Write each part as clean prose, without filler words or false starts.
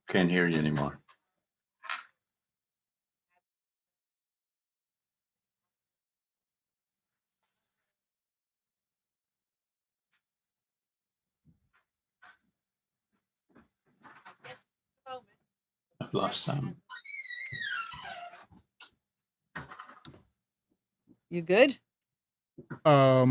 Can't hear you anymore. I've lost some. You good? Oh,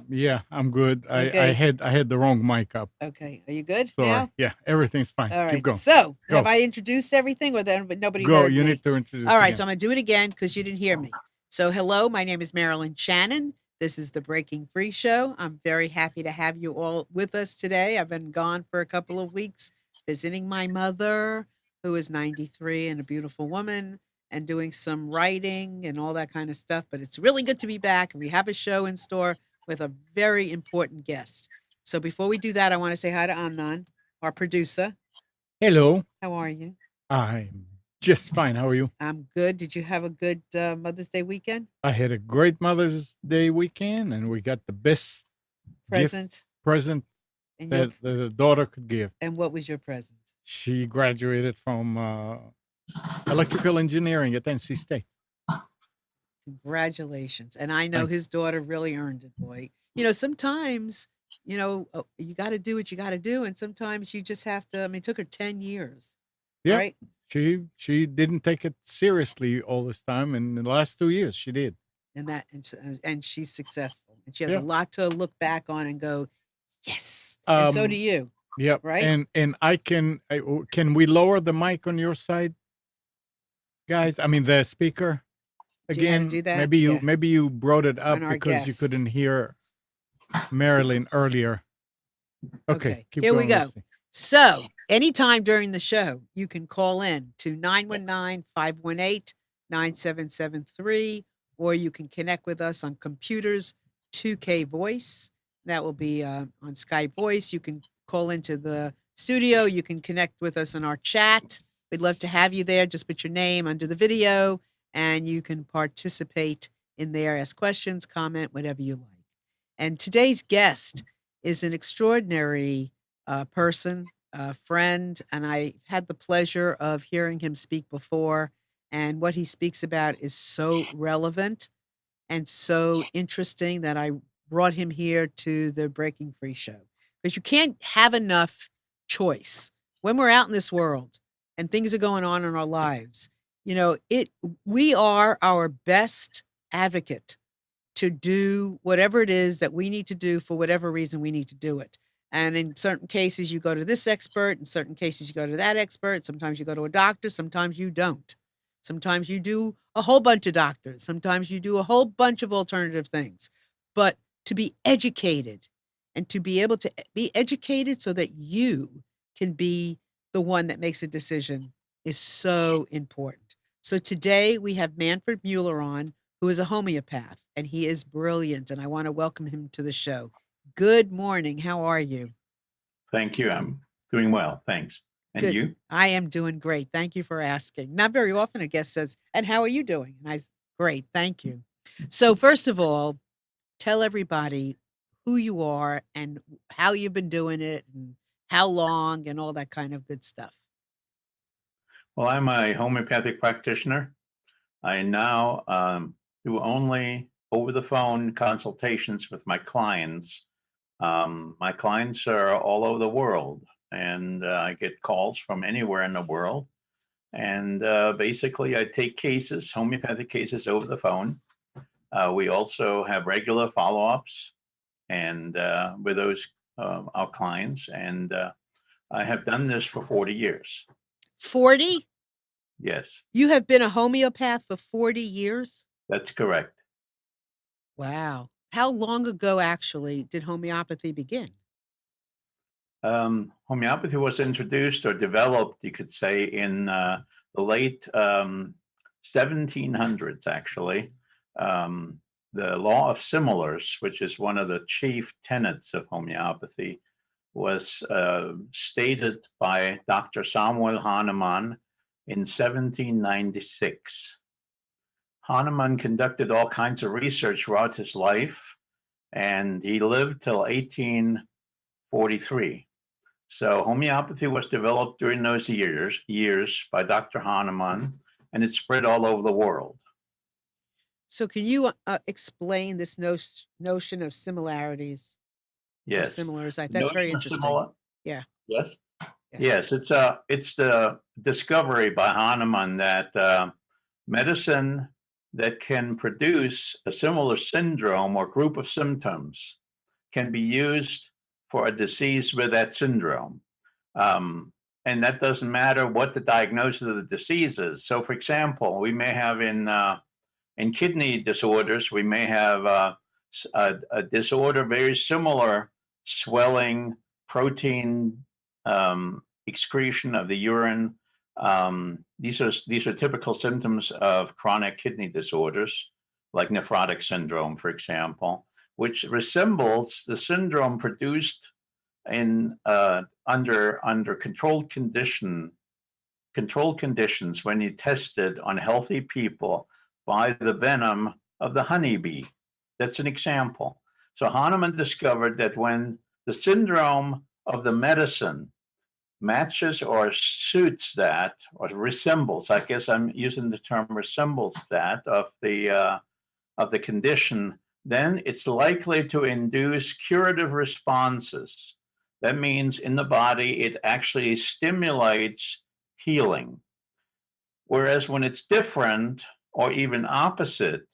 Yeah, I'm good. I Okay. had the wrong mic up. okay. Are you good Sorry. now? Yeah, everything's fine. All Keep right. going. So, Go. have I introduced everything or then but nobody Go. heard You me? need to introduce All right, again. so I'm going to do it again because you didn't hear me. So, hello, my name is Marilyn Shannon. This is the Breaking Free Show. I'm very happy to have you all with us today. I've been gone for a couple of weeks visiting my mother, who is 93 and a beautiful woman, and doing some writing and all that kind of stuff. But it's really good to be back. And we have a show in store with a very important guest. So, before we do that, I want to say hi to Amnon, our producer. Hello. How are you? I'm just fine. How are you? I'm good. Did you have a good Mother's Day weekend? I had a great Mother's Day weekend, and we got the best Present. present And your that the daughter could give. and what was your present? She graduated from electrical engineering at NC State. Congratulations. And I know Thanks. his daughter really earned it, boy. Sometimes, you got to do what you got to do. And sometimes you just have to, I mean, it took her 10 years, Yeah, right? she didn't take it seriously all this time, and in the last 2 years she did. And she's successful. And she has a Yeah. lot to look back on and go, yes. And so do you, Yep. right? And can we lower the mic on your side, guys? I mean the speaker Do you know how to again. do that? Maybe Yeah. you brought it up On our because you guest. couldn't hear Marilyn earlier. Okay, Okay, keep here going. we Let's go. see. So, anytime during the show, you can call in to 919-518-9773, or you can connect with us on computers, 2K Voice. That will be on Skype Voice. You can call into the studio. You can connect with us in our chat. We'd love to have you there. Just put your name under the video, and you can participate in there, ask questions, comment, whatever you like. And today's guest is an extraordinary person, a friend, and I had the pleasure of hearing him speak before. And what he speaks about is so relevant and so interesting that I brought him here to the Breaking Free show. Because you can't have enough choice when we're out in this world and things are going on in our lives. We are our best advocate to do whatever it is that we need to do for whatever reason we need to do it. And in certain cases, you go to this expert. In certain cases, you go to that expert. Sometimes you go to a doctor. Sometimes you don't. Sometimes you do a whole bunch of doctors. Sometimes you do a whole bunch of alternative things. But to be educated and to be able to be educated so that you can be the one that makes a decision is so important. So today we have Manfred Mueller on, who is a homeopath, and he is brilliant. And I want to welcome him to the show. Good morning. How are you? Thank you. I'm doing well. Thanks. And Good. you? I am doing great. Thank you for asking. Not very often a guest says, "And how are you doing?" And great. Thank you. So, first of all, tell everybody who you are and how you've been doing it and how long and all that kind of good stuff. Well, I'm a homeopathic practitioner. I now do only over the phone consultations with my clients. My clients are all over the world, and I get calls from anywhere in the world. And basically, I take cases, homeopathic cases, over the phone. We also have regular follow ups and with those our clients. And I have done this for 40 years. 40? Yes, You have been a homeopath for 40 years? that's correct. Wow. How long ago actually did homeopathy begin? Homeopathy was introduced or developed, you could say, in the late 1700s, actually. The law of similars, which is one of the chief tenets of homeopathy, was stated by Dr. Samuel Hahnemann in 1796. Hahnemann conducted all kinds of research throughout his life, and he lived till 1843. So homeopathy was developed during those years by Dr. Hahnemann, and it spread all over the world. So can you explain this notion of similarities or Yes. similars? That's Notion very of interesting. similar. Yeah. Yes. Yeah. Yes. It's the discovery by Hahnemann that medicine that can produce a similar syndrome or group of symptoms can be used for a disease with that syndrome. And that doesn't matter what the diagnosis of the disease is. So, for example, we may have in kidney disorders, we may have a disorder very similar, swelling, protein excretion of the urine. These are typical symptoms of chronic kidney disorders, like nephrotic syndrome, for example, which resembles the syndrome produced in under controlled conditions when you tested on healthy people by the venom of the honeybee. That's an example. So Hahnemann discovered that when the syndrome of the medicine matches or suits that, or resembles, I guess I'm using the term resembles that of the condition, then it's likely to induce curative responses. That means in the body, it actually stimulates healing. Whereas when it's different or even opposite,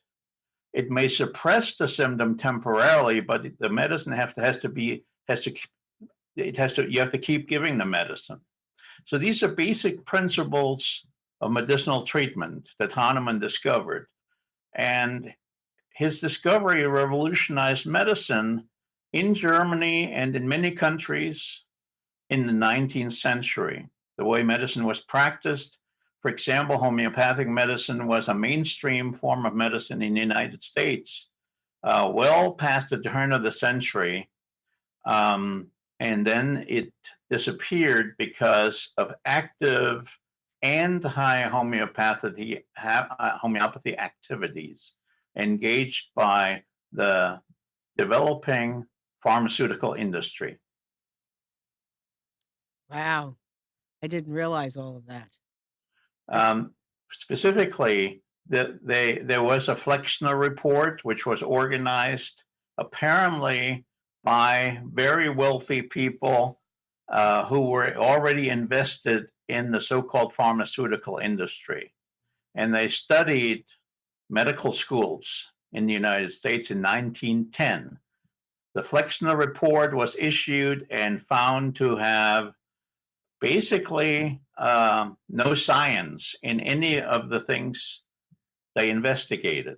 it may suppress the symptom temporarily, but the medicine you have to keep giving the medicine. So these are basic principles of medicinal treatment that Hahnemann discovered. And his discovery revolutionized medicine in Germany and in many countries in the 19th century. The way medicine was practiced, for example, homeopathic medicine was a mainstream form of medicine in the United States well past the turn of the century. And then it disappeared because of active anti-homeopathy activities engaged by the developing pharmaceutical industry. Wow. I didn't realize all of that. Specifically, there was a Flexner report, which was organized apparently by very wealthy people who were already invested in the so-called pharmaceutical industry. And they studied medical schools in the United States in 1910. The Flexner report was issued and found to have basically no science in any of the things they investigated.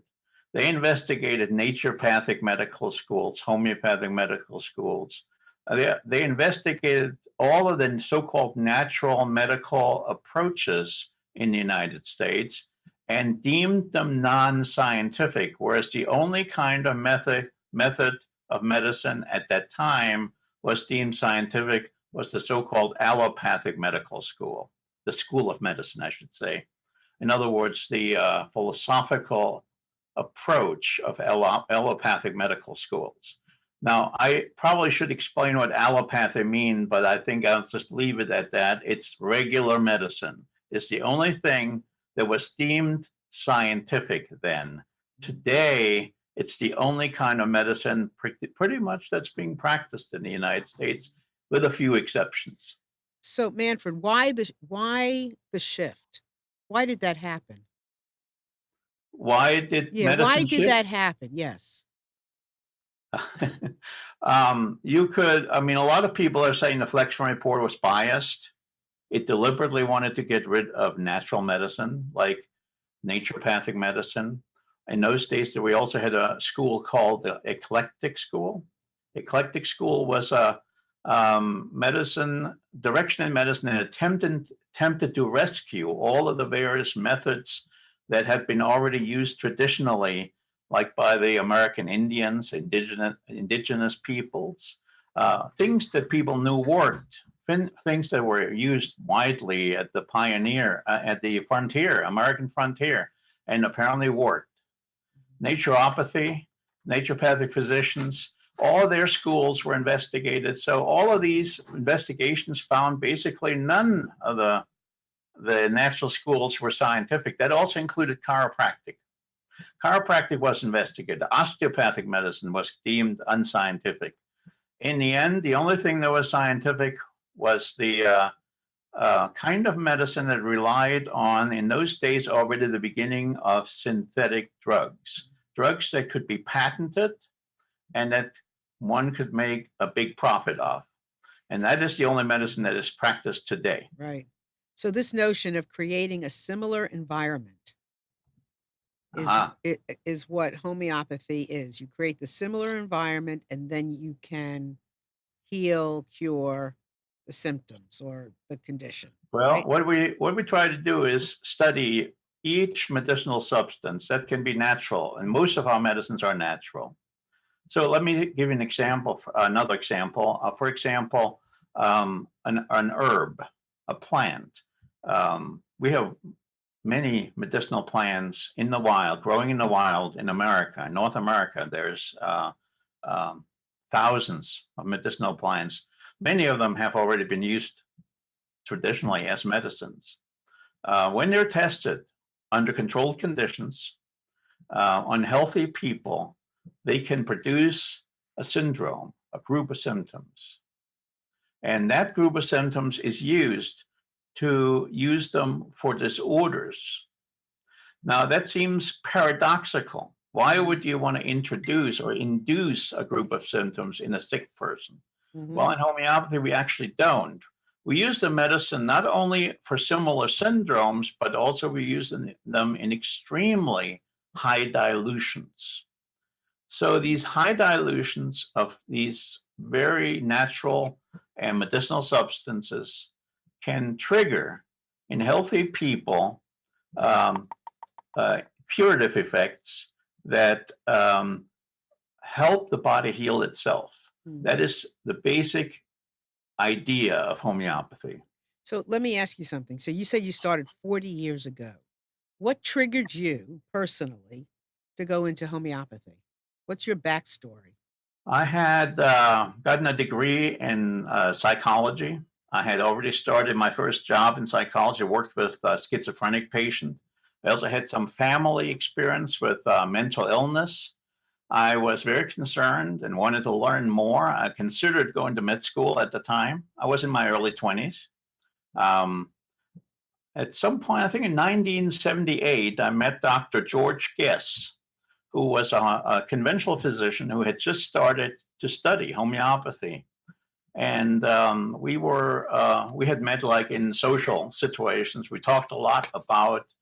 They investigated naturopathic medical schools, homeopathic medical schools. They investigated all of the so-called natural medical approaches in the United States and deemed them non-scientific, whereas the only kind of method of medicine at that time was deemed scientific was the so-called allopathic medical school, the school of medicine, I should say. In other words, the philosophical approach of allopathic medical schools. Now, I probably should explain what allopathy means, but I think I'll just leave it at that. It's regular medicine. It's the only thing that was deemed scientific then. Today, it's the only kind of medicine pretty much that's being practiced in the United States, with a few exceptions. So, Manfred, why the shift? Why did that happen? Why did Yeah, medicine why did shift? that happen? Yes. You could, I mean, a lot of people are saying the Flexner report was biased. It deliberately wanted to get rid of natural medicine, like naturopathic medicine. In those days, we also had a school called the eclectic school. Eclectic school was a direction in medicine that attempted to rescue all of the various methods that had been already used traditionally, like by the American Indians, indigenous peoples, things that people knew worked, things that were used widely at the at the frontier, American frontier, and apparently worked. Naturopathy, naturopathic physicians All of their schools were investigated. So all of these investigations found basically none of the natural schools were scientific. That also included chiropractic. Chiropractic was investigated. Osteopathic medicine was deemed unscientific. In the end, the only thing that was scientific was the kind of medicine that relied on, in those days, already the beginning of synthetic drugs, drugs that could be patented and that one could make a big profit of. And that is the only medicine that is practiced today. Right. So this notion of creating a similar environment is what homeopathy is. You create the similar environment, and then you can heal, cure the symptoms or the condition. Well, right? what we try to do is study each medicinal substance that can be natural, and most of our medicines are natural. So let me give you an example, another example. For example, an herb, a plant. We have many medicinal plants in the wild, growing in the wild in America. In North America, there's thousands of medicinal plants. Many of them have already been used traditionally as medicines. When they're tested under controlled conditions on healthy people, they can produce a syndrome, a group of symptoms. And that group of symptoms is used to use them for disorders. Now, that seems paradoxical. Why would you want to introduce or induce a group of symptoms in a sick person? Well, in homeopathy, we actually don't. We use the medicine not only for similar syndromes, but also we use them in extremely high dilutions. So these high dilutions of these very natural and medicinal substances can trigger in healthy people curative effects that help the body heal itself. That is the basic idea of homeopathy. So let me ask you something. So you said you started 40 years ago. What triggered you personally to go into homeopathy? What's your backstory? I had gotten a degree in psychology. I had already started my first job in psychology, worked with schizophrenic patients. I also had some family experience with mental illness. I was very concerned and wanted to learn more. I considered going to med school at the time. I was in my early 20s. At some point, I think in 1978, I met Dr. George Guess, who was a conventional physician who had just started to study homeopathy. And we had met like in social situations. We talked a lot about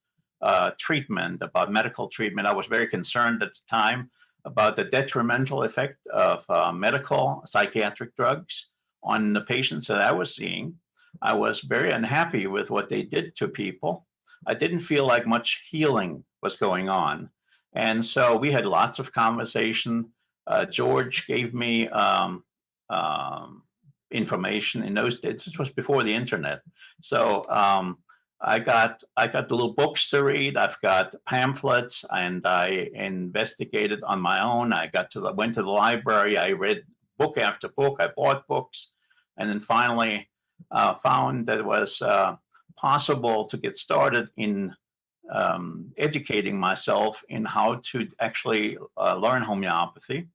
treatment, about medical treatment. I was very concerned at the time about the detrimental effect of medical psychiatric drugs on the patients that I was seeing. I was very unhappy with what they did to people. I didn't feel like much healing was going on. And so we had lots of conversation. George gave me information in those days. This was before the internet. So I got the little books to read. I've got pamphlets, and I investigated on my own. Went to the library. I read book after book. I bought books, and then finally found that it was possible to get started in educating myself in how to actually learn homeopathy.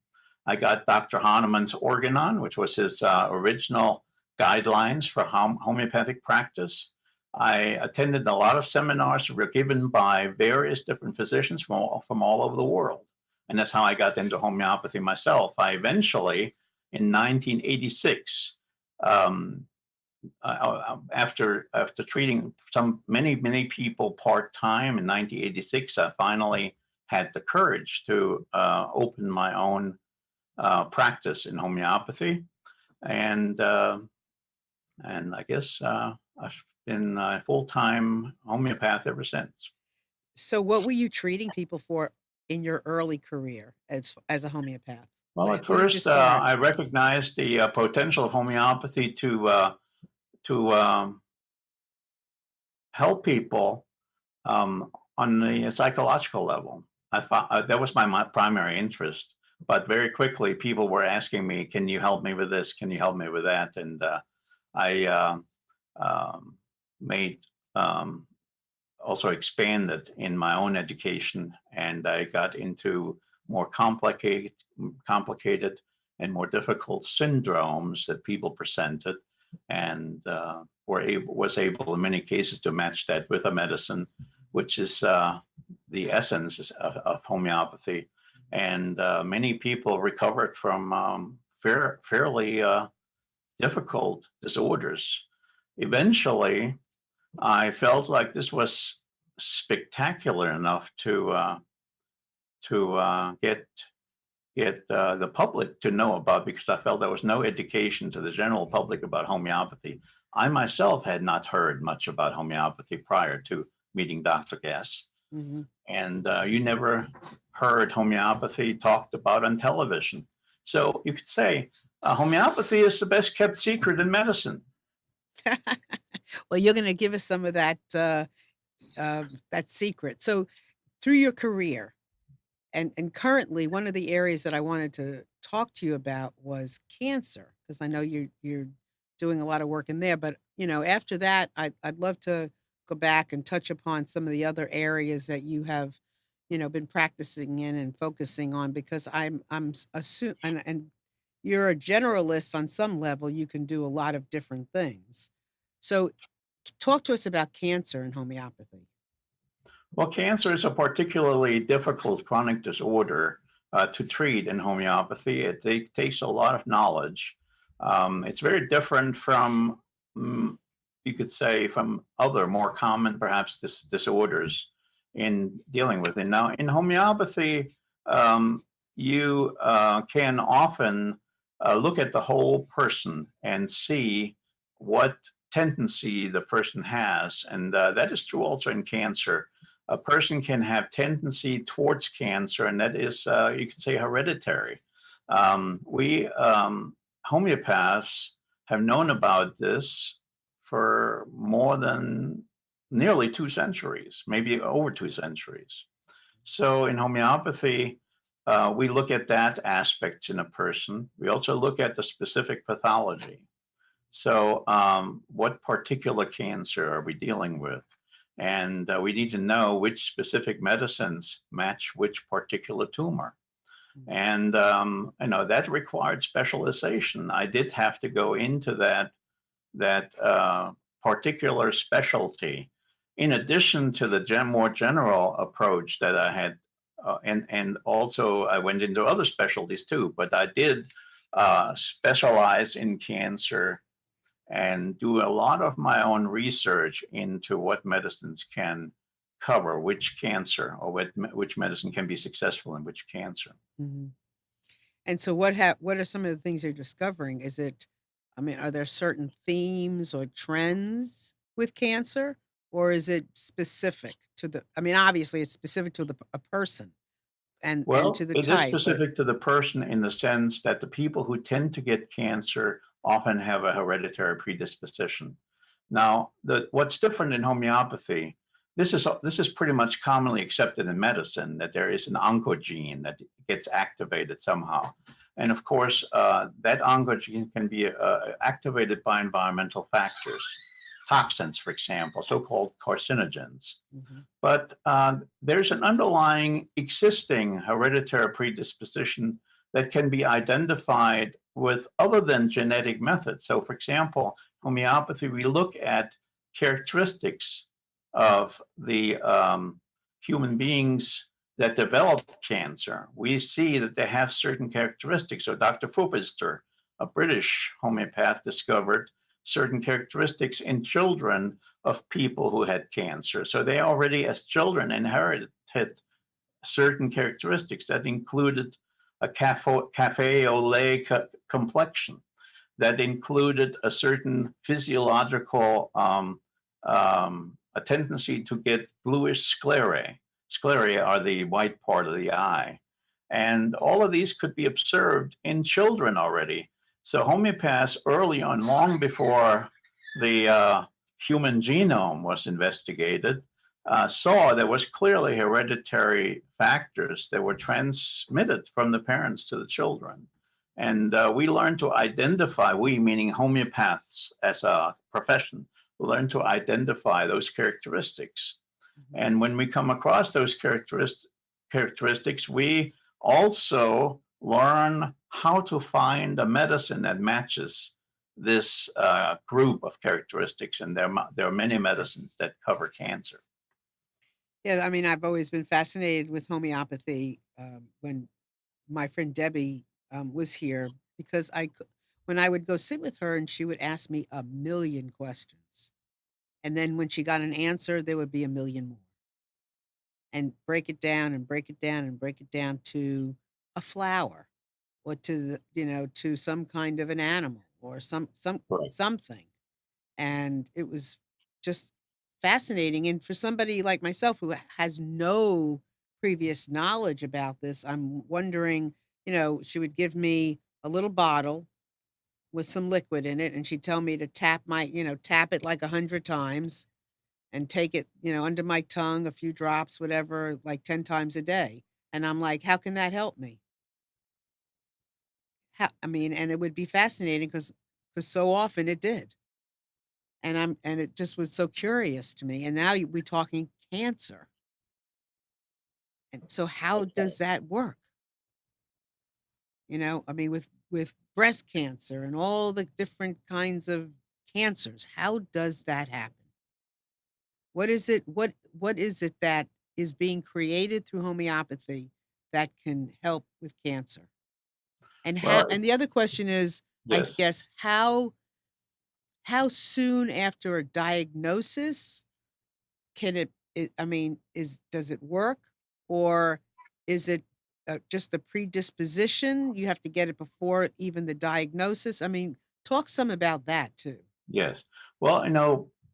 I got Dr. Hahnemann's Organon, which was his original guidelines for homeopathic practice. I attended a lot of seminars that were given by various different physicians from all over the world. And that's how I got into homeopathy myself. I eventually, in 1986, after treating many people part-time in 1986, I finally had the courage to open my own practice in homeopathy, and I guess I've been a full-time homeopath ever since. So what were you treating people for in your early career as a homeopath? Well, at Where did you first, start? I recognized the potential of homeopathy to help people on the psychological level. I thought that was my primary interest. But very quickly, people were asking me, "Can you help me with this? Can you help me with that?" And I made also expanded in my own education, and I got into more complicated and more difficult syndromes that people presented, and was able in many cases to match that with a medicine, which is the essence of homeopathy. And many people recovered from fairly difficult disorders. Eventually, I felt like this was spectacular enough to get the public to know about, because I felt there was no education to the general public about homeopathy. I myself had not heard much about homeopathy prior to meeting Dr. Gass, Hmm. and you never heard homeopathy talked about on television. So you could say homeopathy is the best kept secret in medicine. Well, you're going to give us some of that that secret. So, through your career, and currently, one of the areas that I wanted to talk to you about was cancer, because I know you're doing a lot of work in there. But after that, I'd love to go back and touch upon some of the other areas that you have, been practicing in and focusing on, because I'm assume and you're a generalist on some level. You can do a lot of different things. So, talk to us about cancer and homeopathy. Well, cancer is a particularly difficult chronic disorder to treat in homeopathy. It takes a lot of knowledge. It's very different from, mm, you could say, from other more common, perhaps, disorders in dealing with it. Now, in homeopathy, you can often look at the whole person and see what tendency the person has. And that is true also in cancer. A person can have tendency towards cancer, and that is, you could say, hereditary. We homeopaths have known about this for more than nearly 2 centuries, maybe over 2 centuries. So in homeopathy, we look at that aspect in a person. We also look at the specific pathology. So, what particular cancer are we dealing with? And we need to know which specific medicines match which particular tumor. And that required specialization. I did have to go into that particular specialty, in addition to the more general approach that I had, and also I went into other specialties too. But I did specialize in cancer and do a lot of my own research into what medicines can cover which cancer, or which medicine can be successful in which cancer. Mhm. And so, what are some of the things you're discovering? I mean, are there certain themes or trends with cancer, or is it specific to the? I mean, obviously, it's specific to a person and to Well, the it is type, but specific to the person in the sense that the people who tend to get cancer often have a hereditary predisposition. Now, what's different in homeopathy, this is pretty much commonly accepted in medicine, that there is an oncogene that gets activated somehow. And of course, that oncogene can be activated by environmental factors, toxins, for example, so-called carcinogens. Mhm. But there's an underlying existing hereditary predisposition that can be identified with other than genetic methods. So, for example, homeopathy, we look at characteristics of the human beings that develop cancer. We see that they have certain characteristics. So, Dr. Fubister, a British homeopath, discovered certain characteristics in children of people who had cancer. So they already, as children, inherited certain characteristics that included a cafe au lait complexion, that included a certain physiological a tendency to get bluish sclerae. Sclerae are the white part of the eye. And all of these could be observed in children already. So homeopaths early on, long before the human genome was investigated, saw there was clearly hereditary factors that were transmitted from the parents to the children. And we learned to identify, we meaning homeopaths as a profession, learn to identify those characteristics. And when we come across those characteristics, we also learn how to find a medicine that matches this group of characteristics. And there are many medicines that cover cancer. Yeah, I mean, I've always been fascinated with homeopathy. When my friend Debbie was here, because when I would go sit with her and she would ask me a million questions. And then when she got an answer, there would be a million more. And break it down and break it down and break it down to a flower or to, to some kind of an animal or Right. something. And it was just fascinating. And for somebody like myself who has no previous knowledge about this, I'm wondering, she would give me a little bottle with some liquid in it, and she'd tell me to tap it like 100 times and take it, under my tongue, a few drops, whatever, like 10 times a day. And I'm like, how can that help me? And it would be fascinating because so often it did. And it just was so curious to me. And now we're talking cancer. And so how does that work? With breast cancer and all the different kinds of cancers, how does that happen? What is it? What is it that is being created through homeopathy that can help with cancer? And Well, and the other question is, I yes. guess, how soon after a diagnosis can does it work, or is it just the predisposition? You have to get it before even the diagnosis. Talk some about that too. Yes. Well,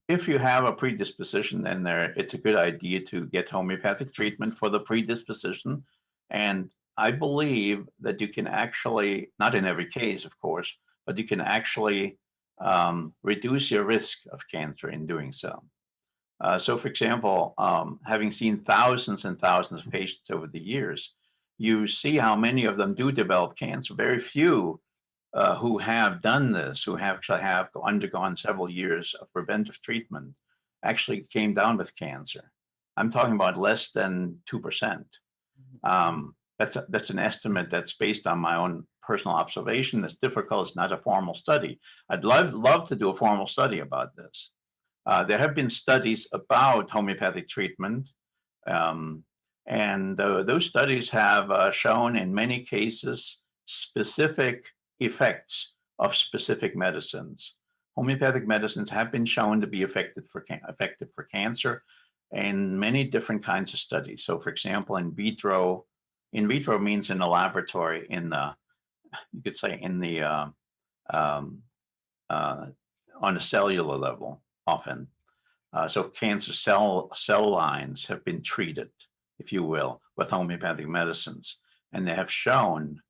if you have a predisposition, then it's a good idea to get homeopathic treatment for the predisposition. And I believe that you can actually, not in every case, of course, but you can actually reduce your risk of cancer in doing so. So, for example, having seen thousands and thousands of patients over the years, you see how many of them do develop cancer. Very few who have done this, who actually have undergone several years of preventive treatment, actually came down with cancer. I'm talking about less than 2%. That's an estimate that's based on my own personal observation. It's difficult. It's not a formal study. I'd love to do a formal study about this. There have been studies about homeopathic treatment, and those studies have shown in many cases specific effects of specific medicines. Homeopathic medicines have been shown to be effective for cancer in many different kinds of studies. So, for example, in vitro means in a laboratory, you could say on a cellular level, often. So cancer cell lines have been treated, if you will, with homeopathic medicines, and they have shown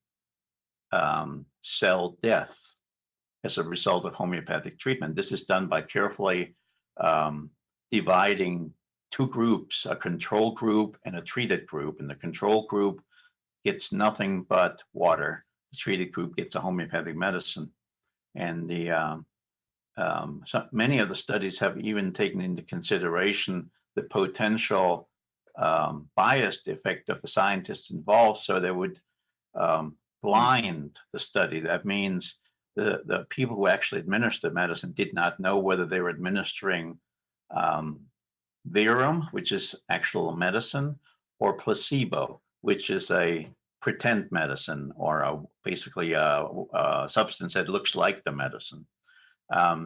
cell death as a result of homeopathic treatment. This is done by carefully dividing two groups, a control group and a treated group. And the control group gets nothing but water. The treated group gets a homeopathic medicine. And many of the studies have even taken into consideration the potential biased effect of the scientists involved. So they would blind the study. That means the people who actually administered medicine did not know whether they were administering verum, which is actual medicine, or placebo, which is a pretend medicine, or basically a substance that looks like the medicine.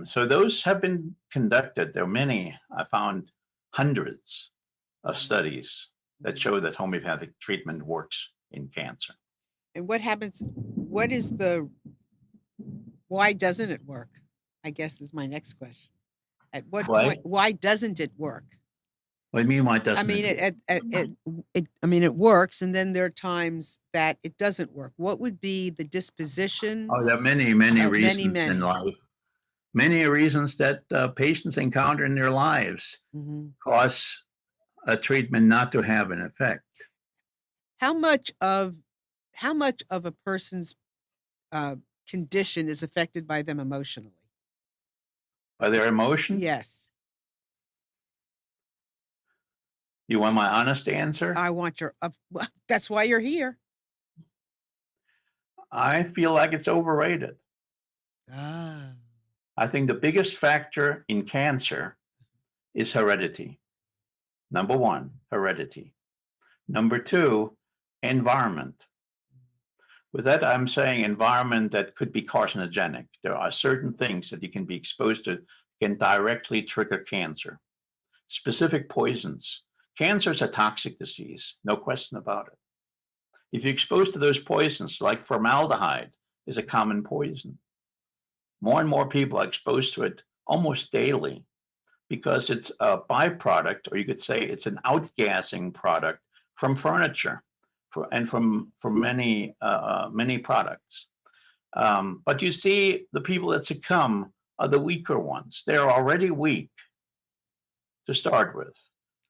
So those have been conducted. There are many. I found hundreds of studies that show that homeopathic treatment works in cancer. And what happens? Why doesn't it work? I guess is my next question. At what point? Why doesn't it work? What do you mean? Why doesn't it? It works, and then there are times that it doesn't work. What would be the disposition? Oh, there are many reasons in life. Many reasons that patients encounter in their lives cause a treatment not to have an effect. How much of a person's condition is affected by them emotionally? By their emotion? Yes. You want my honest answer? I want your well, that's why you're here. I feel like it's overrated. Ah. I think the biggest factor in cancer is heredity. Number one, heredity. Number two, environment. With that, I'm saying environment that could be carcinogenic. There are certain things that you can be exposed to can directly trigger cancer. Specific poisons. Cancer is a toxic disease, no question about it. If you're exposed to those poisons, like formaldehyde is a common poison, more and more people are exposed to it almost daily because it's a byproduct, or you could say it's an outgassing product from furniture and from many products. But you see, the people that succumb are the weaker ones. They're already weak to start with.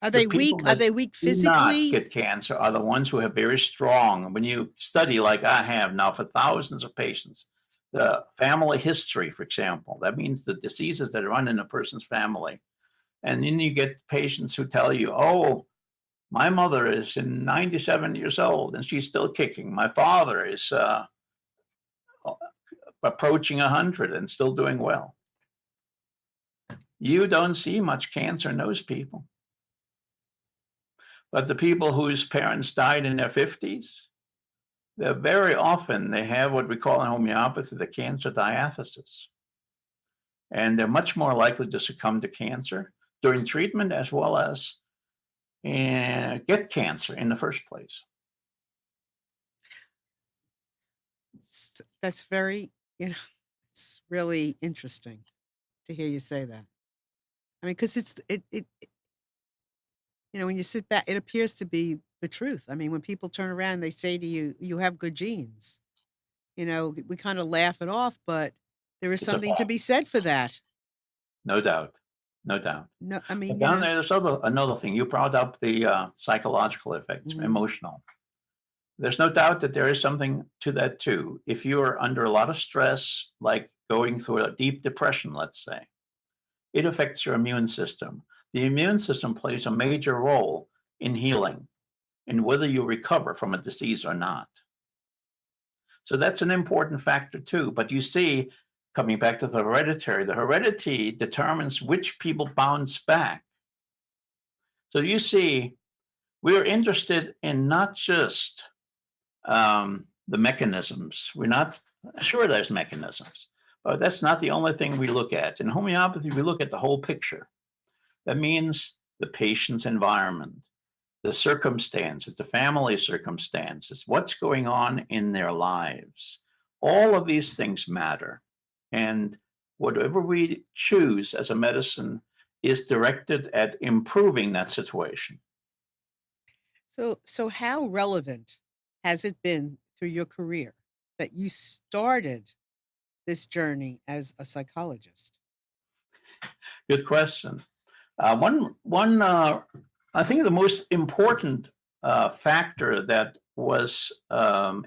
Are The they weak? people Are that they weak do not physically? get cancer are the ones who have very strong. When you study, like I have now for thousands of patients, the family history, for example, that means the diseases that run in a person's family. And then you get patients who tell you, oh, my mother is 97 years old and she's still kicking. My father is approaching 100 and still doing well. You don't see much cancer in those people. But the people whose parents died in their 50s, they're very often, they have what we call in homeopathy the cancer diathesis. And they're much more likely to succumb to cancer during treatment as well as get cancer in the first place. That's very, it's really interesting to hear you say that. I mean, because when you sit back, it appears to be the truth. I mean, when people turn around, they say to you, you have good genes. We kind of laugh it off, but there is It's a something to fact. be said for that. No doubt. No doubt. No, I But mean, down there's another thing. You brought up the psychological effects, Mhm. emotional. There's no doubt that there is something to that too. If you are under a lot of stress, like going through a deep depression, let's say, it affects your immune system. The immune system plays a major role in healing and whether you recover from a disease or not. So that's an important factor too. But you see, coming back to the heredity determines which people bounce back. So you see, we're interested in not just the mechanisms. We're not sure there's mechanisms, but that's not the only thing we look at. In homeopathy, we look at the whole picture. That means the patient's environment, the circumstances, the family circumstances, what's going on in their lives. All of these things matter. And whatever we choose as a medicine is directed at improving that situation. So how relevant has it been through your career that you started this journey as a psychologist? Good question. I think the most important factor that was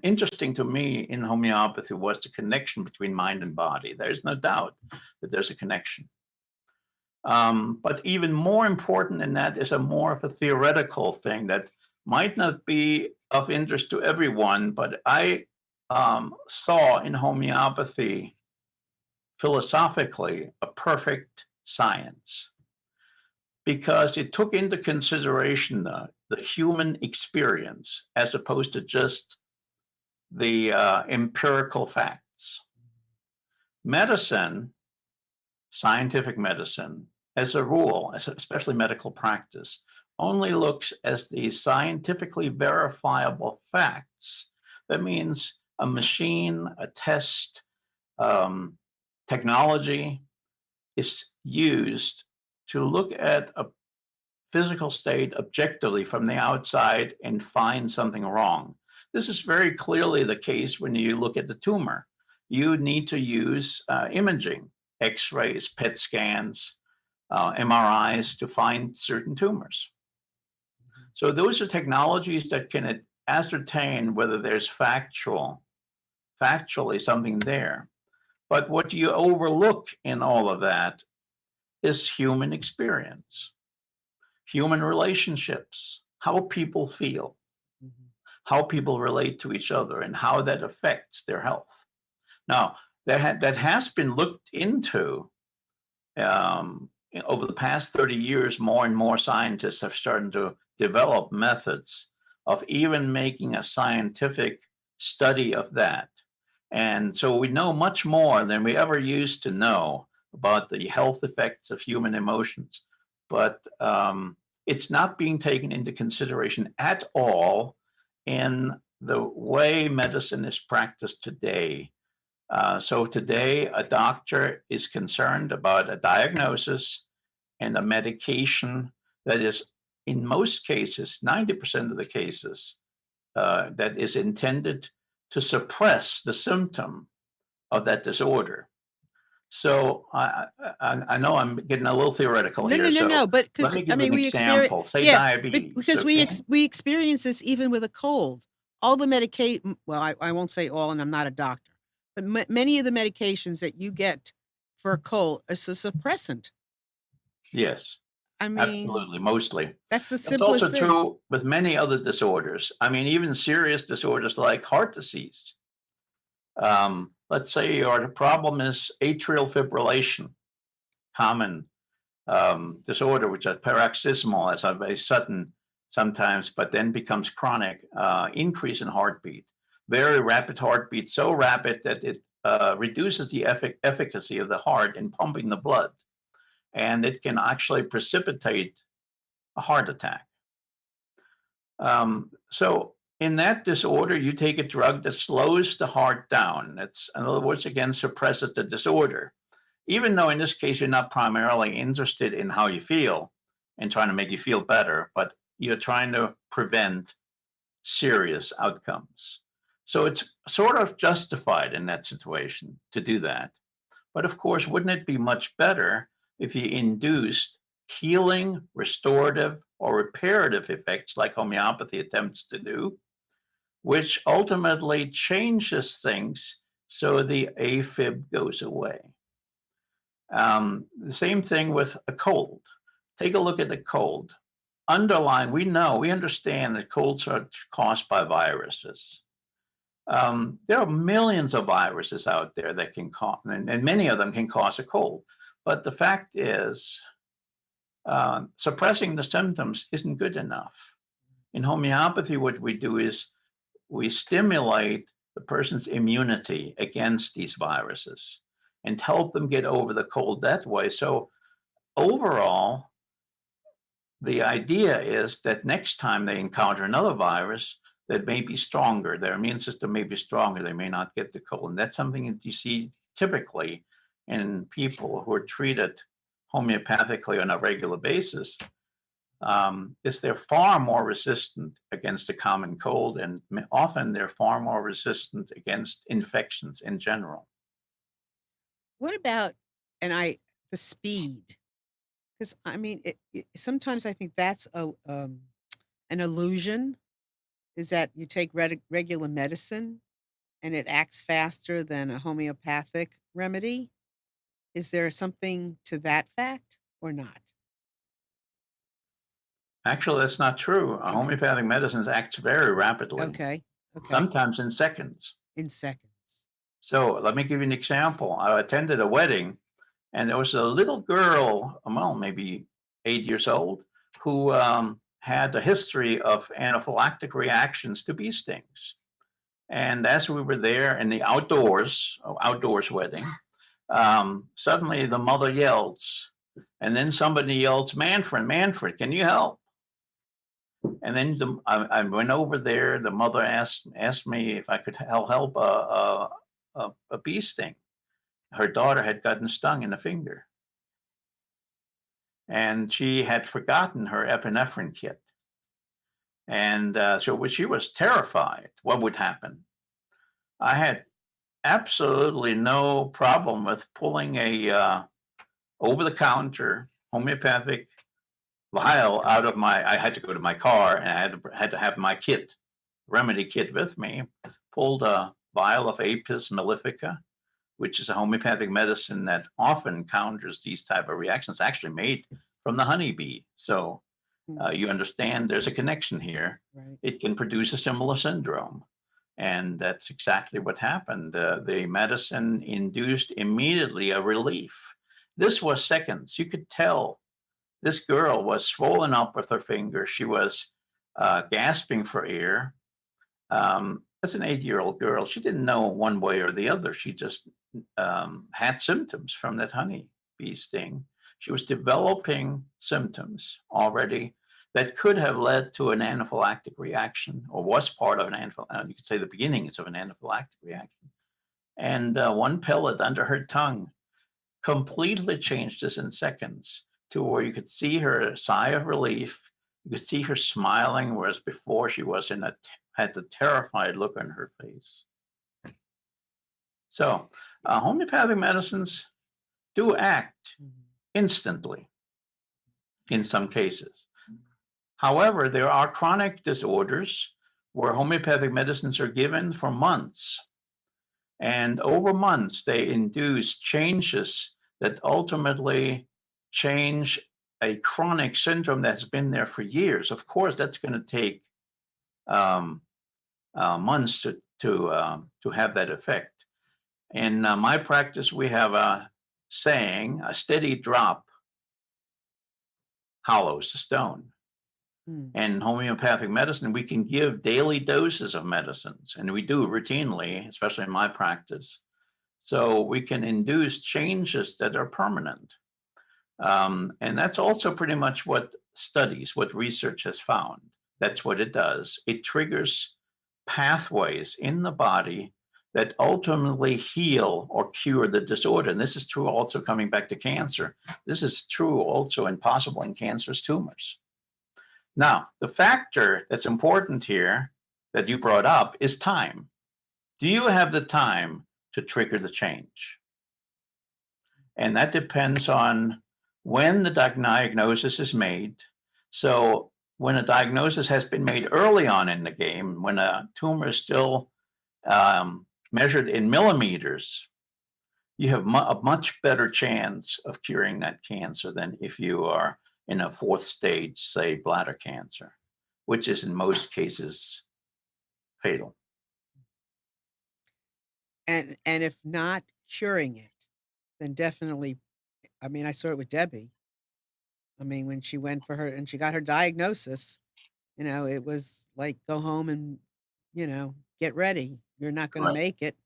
interesting to me in homeopathy was the connection between mind and body. There's no doubt that there's a connection. But even more important than that is a more of a theoretical thing that might not be of interest to everyone, but I saw in homeopathy philosophically a perfect science because it took into consideration the human experience as opposed to just the empirical facts. Medicine, scientific medicine, as a rule, especially medical practice, only looks as the scientifically verifiable facts. That means a machine, a test, technology is used to look at a physical state objectively from the outside and find something wrong. This is very clearly the case when you look at the tumor. You need to use imaging, X-rays, PET scans, MRIs to find certain tumors. So those are technologies that can ascertain whether there's factually something there. But what you overlook in all of that is human experience, human relationships, how people feel, Mhm. how people relate to each other, and how that affects their health. Now, that has been looked into over the past 30 years. More and more scientists have started to develop methods of even making a scientific study of that. And so we know much more than we ever used to know about the health effects of human emotions. But it's not being taken into consideration at all in the way medicine is practiced today. So today, a doctor is concerned about a diagnosis and a medication that is, in most cases, 90% of the cases, that is intended to suppress the symptom of that disorder. So I know I'm getting a little theoretical No, no, here. no, So no. But let because me I give mean, an we experience, example. Say yeah, diabetes. because Okay. we experience this even with a cold. All the medication, well, I won't say all, and I'm not a doctor, but many of the medications that you get for a cold is a suppressant. Yes, I mean, absolutely. Mostly. that's the It's also simplest thing. true with many other disorders. I mean, even serious disorders like heart disease. Let's say your problem is atrial fibrillation, common disorder, which is paroxysmal, as a very sudden sometimes, but then becomes chronic, increase in heartbeat, very rapid heartbeat, so rapid that it reduces the efficacy of the heart in pumping the blood, and it can actually precipitate a heart attack. So in that disorder, you take a drug that slows the heart down. It's, in other words, again, suppresses the disorder. Even though in this case, you're not primarily interested in how you feel and trying to make you feel better, but you're trying to prevent serious outcomes. So it's sort of justified in that situation to do that. But of course, wouldn't it be much better if you induced healing, restorative, or reparative effects like homeopathy attempts to do, which ultimately changes things so the AFib goes away? The same thing with a cold. Take a look at the cold. Underlying, we understand that colds are caused by viruses. There are millions of viruses out there that can cause, and many of them can cause a cold. But the fact is, suppressing the symptoms isn't good enough. In homeopathy, what we do is we stimulate the person's immunity against these viruses and help them get over the cold that way. So overall, the idea is that next time they encounter another virus that may be stronger, their immune system may be stronger, they may not get the cold. And that's something that you see typically in people who are treated homeopathically on a regular basis. Is they're far more resistant against the common cold, and often they're far more resistant against infections in general. What about the speed? Because I mean, sometimes I think that's an illusion. Is that you take regular medicine and it acts faster than a homeopathic remedy? Is there something to that fact or not? Actually, that's not true. Okay. Homeopathic medicines acts very rapidly, Okay. Okay. sometimes in seconds. In seconds. So let me give you an example. I attended a wedding, and there was a little girl, well, maybe 8 years old, who had a history of anaphylactic reactions to bee stings. And as we were there in the outdoors wedding, suddenly the mother yells, and then somebody yells, "Manfred, Manfred, can you help?" And then I went over there. The mother asked me if I could help a bee sting. Her daughter had gotten stung in the finger, and she had forgotten her epinephrine kit. And so she was terrified what would happen. I had absolutely no problem with pulling a over-the-counter homeopathic vial out of I had to go to my car, and I had to have my remedy kit with me, pulled a vial of Apis mellifica, which is a homeopathic medicine that often counters these type of reactions, actually made from the honeybee. So you understand there's a connection here. Right. It can produce a similar syndrome. And that's exactly what happened. The medicine induced immediately a relief. This was seconds. You could tell this girl was swollen up with her finger. She was gasping for air. As an 8-year-old girl, she didn't know one way or the other. She just had symptoms from that honeybee sting. She was developing symptoms already that could have led to an anaphylactic reaction, or was part of an anaphylactic. You could say the beginnings of an anaphylactic reaction. And one pellet under her tongue completely changed this in seconds, to where you could see her sigh of relief. You could see her smiling, whereas before she was had the terrified look on her face. So homeopathic medicines do act instantly in some cases. However, there are chronic disorders where homeopathic medicines are given for months. And over months, they induce changes that ultimately change a chronic syndrome that's been there for years. Of course, that's going to take months to have that effect. In my practice, we have a saying: a steady drop hollows the stone. And homeopathic medicine, we can give daily doses of medicines, and we do routinely, especially in my practice. So we can induce changes that are permanent. And that's also pretty much what research has found. That's what it does. It triggers pathways in the body that ultimately heal or cure the disorder. And this is true also coming back to cancer. This is true also and possible in cancerous tumors. Now, the factor that's important here that you brought up is time. Do you have the time to trigger the change? And that depends on when the diagnosis is made. So when a diagnosis has been made early on in the game, when a tumor is still measured in millimeters, you have a much better chance of curing that cancer than if you are in a fourth stage, say bladder cancer, which is in most cases fatal. And if not curing it, then definitely, I mean, I saw it with Debbie. I mean, when she went for her and she got her diagnosis, it was like, go home and, get ready. You're not going to make it.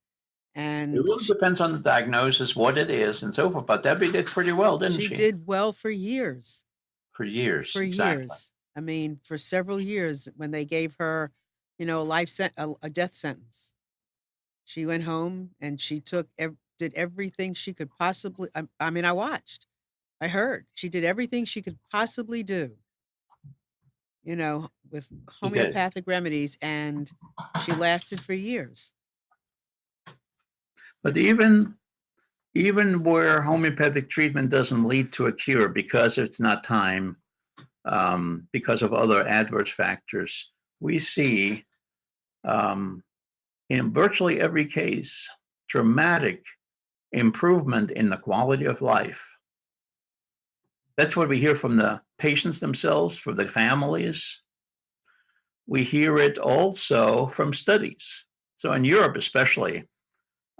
It And really depends on the diagnosis, what it is, and so forth. But Debbie did pretty well, didn't she? she did well for years. For years, For exactly. years. I mean, for several years when they gave her, a death sentence. She went home and she did everything she could possibly. I mean, I watched. I heard she did everything she could possibly do, with She did. homeopathic remedies, and she lasted for years. But even where homeopathic treatment doesn't lead to a cure because it's not time, because of other adverse factors, we see in virtually every case dramatic improvement in the quality of life. That's what we hear from the patients themselves, from the families. We hear it also from studies. So in Europe, especially,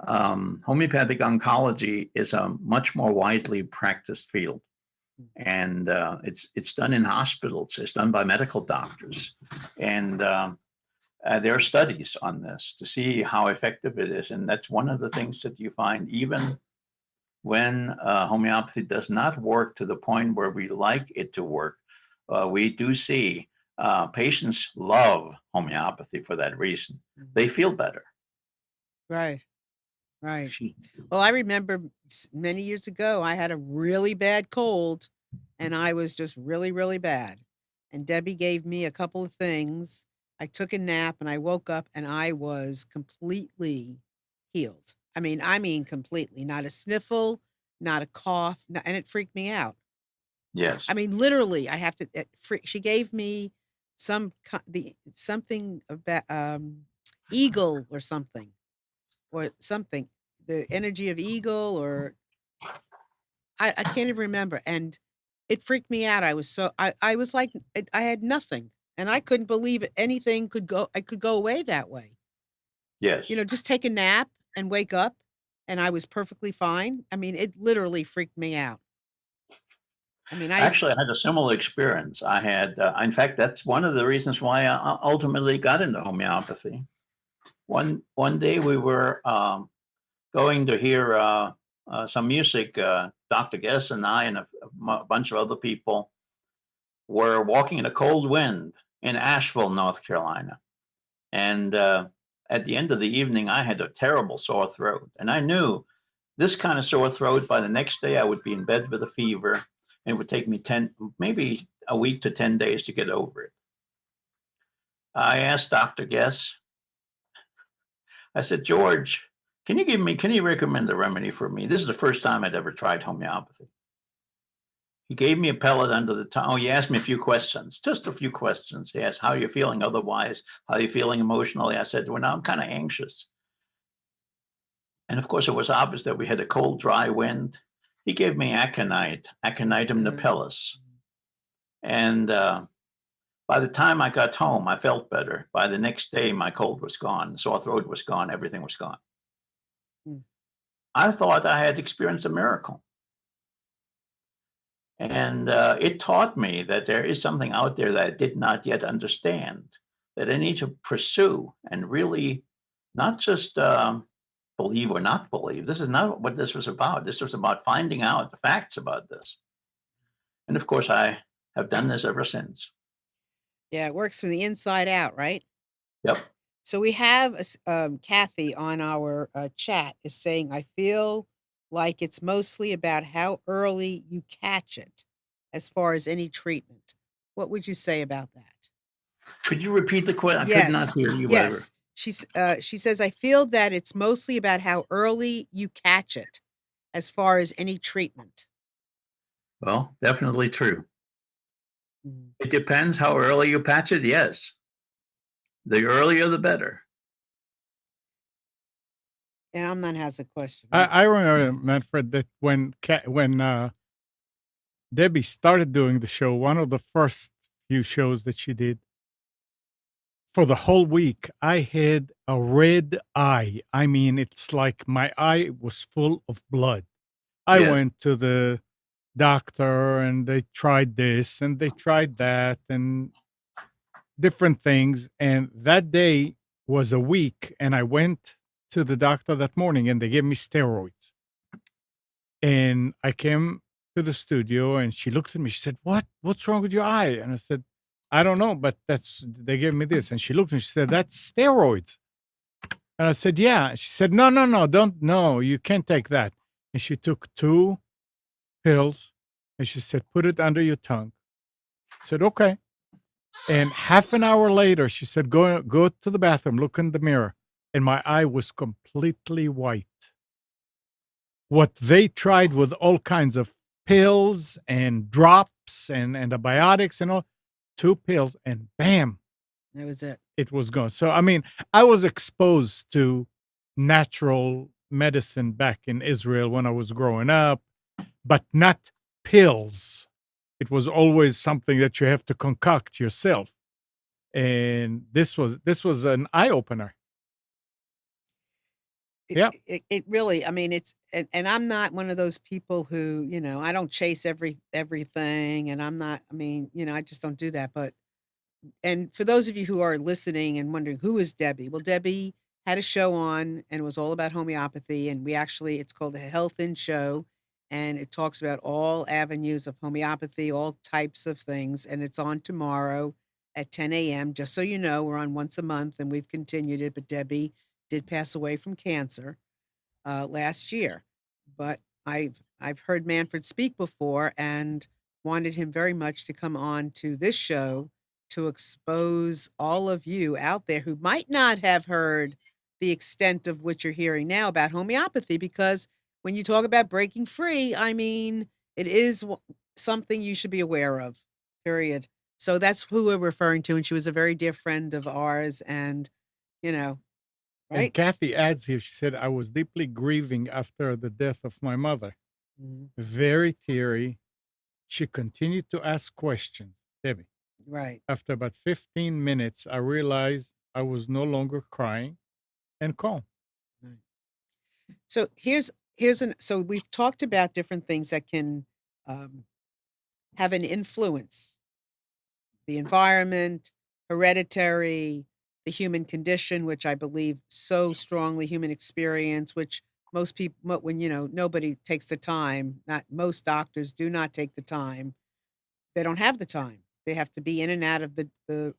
homeopathic oncology is a much more widely practiced field, and it's done in hospitals. It's done by medical doctors, and there are studies on this to see how effective it is. And that's one of the things that you find, even when homeopathy does not work to the point where we like it to work. We do see patients love homeopathy for that reason. They feel better. Right. Right. Well, I remember many years ago, I had a really bad cold and I was just really, really bad. And Debbie gave me a couple of things. I took a nap and I woke up and I was completely healed. I mean, completely. Not a sniffle, not a cough, and it freaked me out. Yes. I mean, literally, I have to. She gave me something about eagle or something, the energy of eagle, or I can't even remember, and it freaked me out. I was like, I had nothing, and I couldn't believe anything could go. I could go away that way. Yes. Just take a nap and wake up, and I was perfectly fine. I mean, it literally freaked me out. I mean, Actually, I had a similar experience. I had, in fact, that's one of the reasons why I ultimately got into homeopathy. One day we were going to hear some music. Dr. Guess and I and a bunch of other people were walking in a cold wind in Asheville, North Carolina. And at the end of the evening, I had a terrible sore throat. And I knew this kind of sore throat, by the next day, I would be in bed with a fever. And it would take me maybe a week to 10 days to get over it. I asked Dr. Guess, I said, George, can you recommend a remedy for me? This is the first time I'd ever tried homeopathy. He gave me a pellet under the tongue. Oh, he asked me a few questions, just a few questions. He asked, how are you feeling otherwise? How are you feeling emotionally? I said, well, now I'm kind of anxious. And of course, it was obvious that we had a cold, dry wind. He gave me aconite, Aconitum napellus. And by the time I got home, I felt better. By the next day, my cold was gone. The sore throat was gone. Everything was gone. I thought I had experienced a miracle. And it taught me that there is something out there that I did not yet understand, that I need to pursue and really not just believe or not believe. This is not what this was about. This was about finding out the facts about this. And of course, I have done this ever since. Yeah, it works from the inside out, right? Yep. So we have Kathy on our chat is saying, I feel like it's mostly about how early you catch it as far as any treatment. What would you say about that? Could you repeat the question? I could not Yes. hear you. Yes. She says, I feel that it's mostly about how early you catch it as far as any treatment. Well, definitely true. It depends how early you patch it. Yes. The earlier, the better. And Amnon has a question. I remember, Manfred, that when Debbie started doing the show, one of the first few shows that she did, for the whole week, I had a red eye. I mean, it's like my eye was full of blood. I Yes. went to the doctor and they tried this and they tried that and different things. And that day was a week. And I went to the doctor that morning and they gave me steroids. And I came to the studio and she looked at me. She said, What's wrong with your eye? And I said, I don't know, but they gave me this. And she looked and she said, that's steroids. And I said, yeah. And she said, no, you can't take that. And she took 2 pills and she said, put it under your tongue. I said, okay. And half an hour later, she said, go to the bathroom, look in the mirror. And my eye was completely white. What they tried with all kinds of pills and drops and antibiotics and all, 2 pills and bam, that was it. It was gone. So, I mean, I was exposed to natural medicine back in Israel when I was growing up, but not pills. It was always something that you have to concoct yourself. And this was an eye opener. Yeah. It really, I mean, and I'm not one of those people who, I don't chase everything, and I'm not, I mean, I just don't do that. And for those of you who are listening and wondering, who is Debbie? Well, Debbie had a show on and it was all about homeopathy. And it's called a Health In Show. And it talks about all avenues of homeopathy, all types of things. And it's on tomorrow at 10 a.m. Just so you know, we're on once a month and we've continued it. But Debbie did pass away from cancer last year. But I've heard Manfred speak before and wanted him very much to come on to this show to expose all of you out there who might not have heard the extent of what you're hearing now about homeopathy, because when you talk about breaking free, I mean, it is something you should be aware of, period. So that's who we're referring to, and she was a very dear friend of ours, and, you know, And right? Kathy adds here, she said, I was deeply grieving after the death of my mother. Mhm. Very teary. She continued to ask questions. Debbie, Right. after about 15 minutes, I realized I was no longer crying and calm. Right. So so we've talked about different things that can um, have an influence: the environment, hereditary, the human condition, which I believe so strongly, human experience, which most people, when nobody takes the time, not most doctors do not take the time. They don't have the time. They have to be in and out of the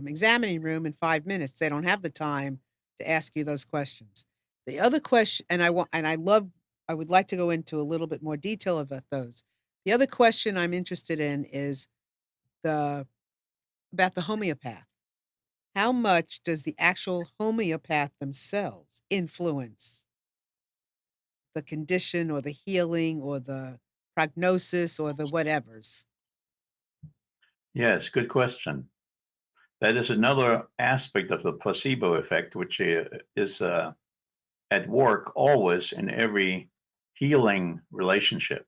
examining room in 5 minutes. They don't have the time to ask you those questions. The other question, I would like to go into a little bit more detail about those. The other question I'm interested in is the about the homeopath. How much does the actual homeopath themselves influence the condition or the healing or the prognosis or the whatevers? Yes, good question. That is another aspect of the placebo effect, which is at work always in every healing relationship.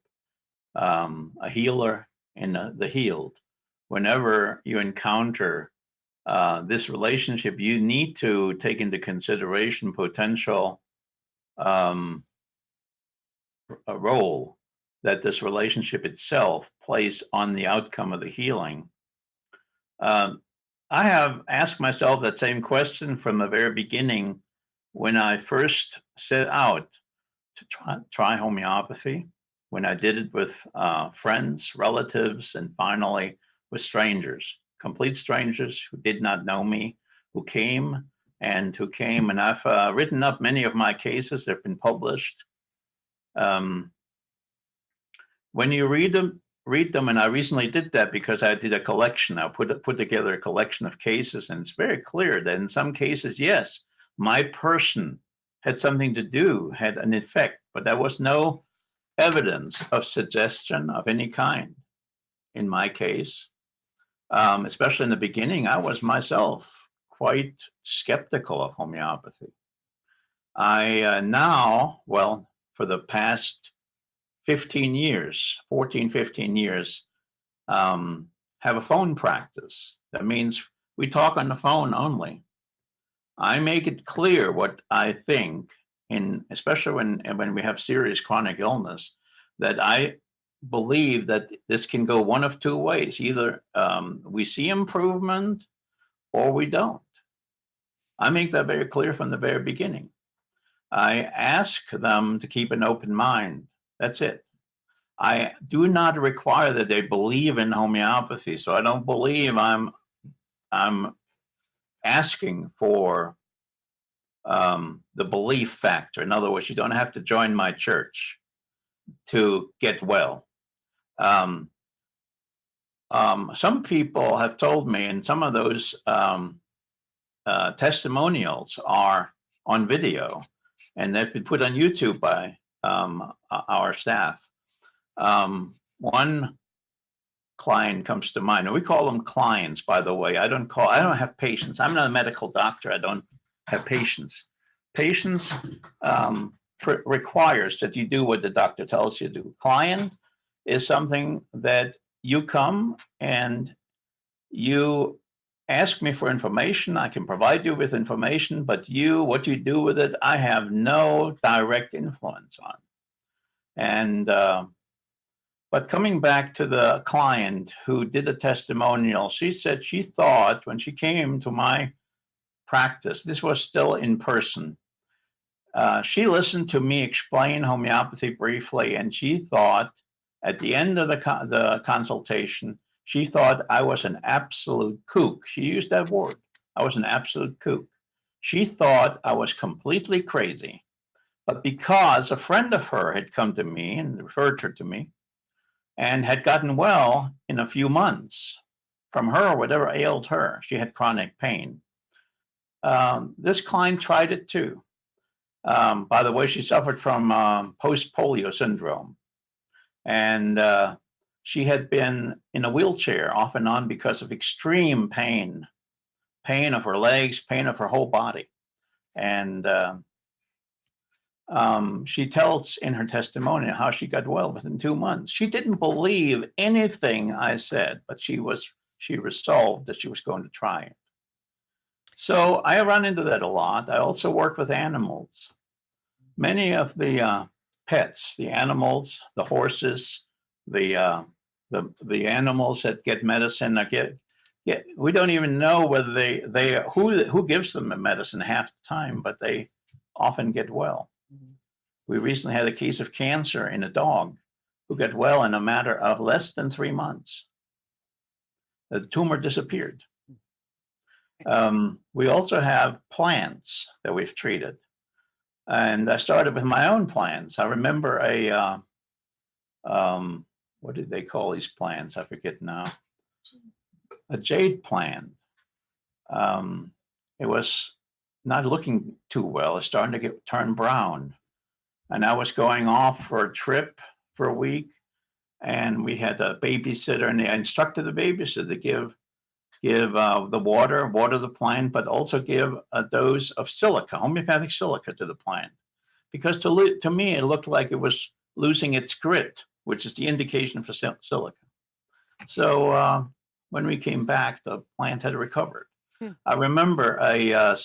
A healer and the healed. Whenever you encounter this relationship, you need to take into consideration potential um, a role that this relationship itself plays on the outcome of the healing. Um, I have asked myself that same question from the very beginning when I first set out to try homeopathy, when I did it with friends, relatives, and finally with strangers, complete strangers who did not know me, who came, and I've written up many of my cases. They've been published. Um, when you read them, and I recently did that because I did a collection. I put together a collection of cases, and it's very clear that in some cases, yes, my person had something to do, had an effect, but there was no evidence of suggestion of any kind. In my case, especially in the beginning, I was myself quite skeptical of homeopathy. I now, well, for the past 15 years, 14, 15 years, um, have a phone practice. That means we talk on the phone only. I make it clear what I think, especially when we have serious chronic illness, that I believe that this can go one of two ways. Either we see improvement or we don't. I make that very clear from the very beginning. I ask them to keep an open mind. That's it. I do not require that they believe in homeopathy. So I don't believe I'm asking for the belief factor. In other words, you don't have to join my church to get well. Um, some people have told me, and some of those testimonials are on video, and they've been put on YouTube by our staff. One client comes to mind, and we call them clients, by the way. I don't have patients. I'm not a medical doctor. I don't have patients. Patients requires that you do what the doctor tells you to do. Client is something that you come and you ask me for information. I can provide you with information, but what you do with it, I have no direct influence on. And but coming back to the client who did the testimonial, she said she thought when she came to my practice, this was still in person. She listened to me explain homeopathy briefly, and she thought at the end of the consultation, she thought I was an absolute kook. She used that word. I was an absolute kook. She thought I was completely crazy. But because a friend of her had come to me and referred her to me and had gotten well in a few months from her, whatever ailed her, she had chronic pain. This client tried it too. By the way, she suffered from post-polio syndrome. And she had been in a wheelchair off and on because of extreme pain of her legs, pain of her whole body. And she tells in her testimony how she got well within 2 months. She didn't believe anything I said, but she resolved that she was going to try it. So I run into that a lot. I also work with animals. Many of the pets, the animals, the horses, the animals that get medicine, we don't even know whether who gives them the medicine half the time, but they often get well. We recently had a case of cancer in a dog who got well in a matter of less than 3 months. The tumor disappeared. We also have plants that we've treated. And I started with my own plants. I remember what did they call these plants? I forget now. A jade plant. It was not looking too well. It's starting to turn brown. And I was going off for a trip for a week, and we had a babysitter, and I instructed the babysitter to give the water the plant, but also give a dose of silica, homeopathic silica, to the plant, because to me it looked like it was losing its grit, which is the indication for silica. So when we came back, the plant had recovered. I remember a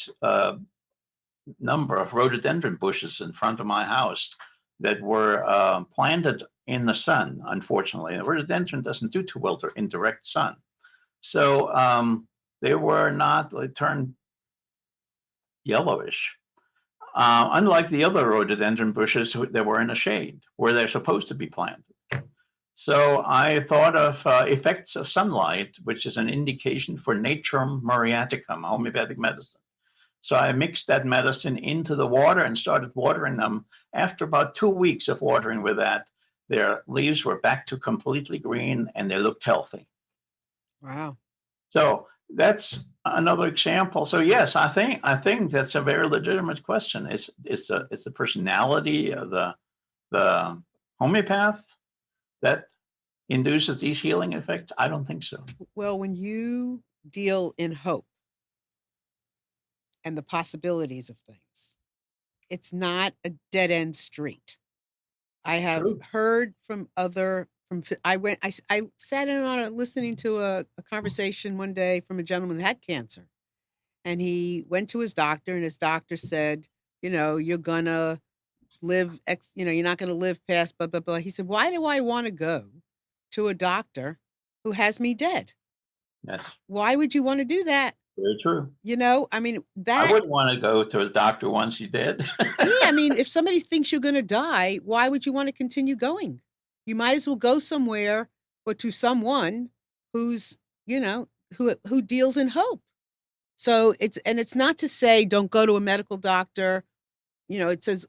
number of rhododendron bushes in front of my house that were planted in the sun. Unfortunately, the rhododendron doesn't do too well in direct sun. So they were not, they turned yellowish. Unlike the other rhododendron bushes that were in the shade where they're supposed to be planted. So I thought of effects of sunlight, which is an indication for Naturum muriaticum, homeopathic medicine. So I mixed that medicine into the water and started watering them. After about 2 weeks of watering with that, their leaves were back to completely green and they looked healthy. Wow. So that's another example. So yes, I think that's a very legitimate question. It's the personality of the homeopath that induces these healing effects? I don't think so. Well, when you deal in hope and the possibilities of things, it's not a dead end street. I have True. heard from I sat in on listening to a conversation one day from a gentleman who had cancer, and he went to his doctor, and his doctor said, you're gonna live you're not gonna live past blah blah blah. He said, why do I want to go to a doctor who has me dead? Yes, Why would you want to do that? very true. I mean, I that, wouldn't want to go to a doctor once you did. yeah, I mean, if somebody thinks you're going to die, why would you want to continue going? You might as well go somewhere or to someone who's, who deals in hope. So it's not to say don't go to a medical doctor. It says,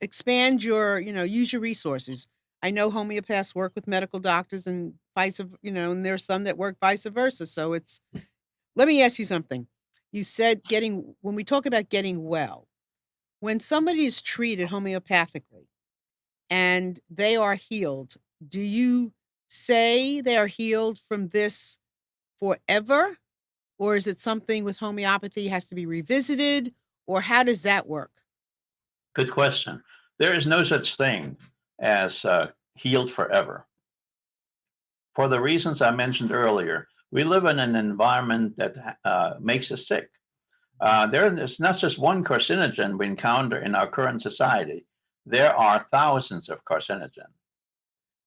expand use your resources. I know homeopaths work with medical doctors and and there's some that work vice versa. So let me ask you something. You said when we talk about getting well, when somebody is treated homeopathically and they are healed, do you say they are healed from this forever? Or is it something with homeopathy has to be revisited? Or how does that work? Good question. There is no such thing as healed forever. For the reasons I mentioned earlier, we live in an environment that makes us sick. There's not just one carcinogen we encounter in our current society. There are thousands of carcinogens.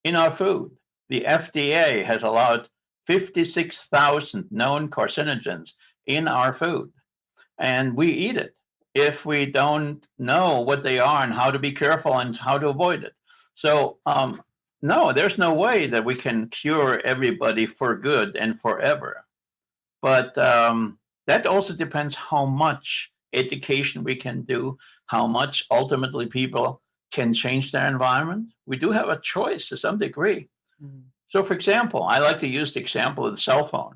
In our food, the FDA has allowed 56,000 known carcinogens in our food, and we eat it if we don't know what they are and how to be careful and how to avoid it. So no, there's no way that we can cure everybody for good and forever. But that also depends how much education we can do, how much ultimately people can change their environment. We do have a choice to some degree. Mm-hmm. So, for example, I like to use the example of the cell phone.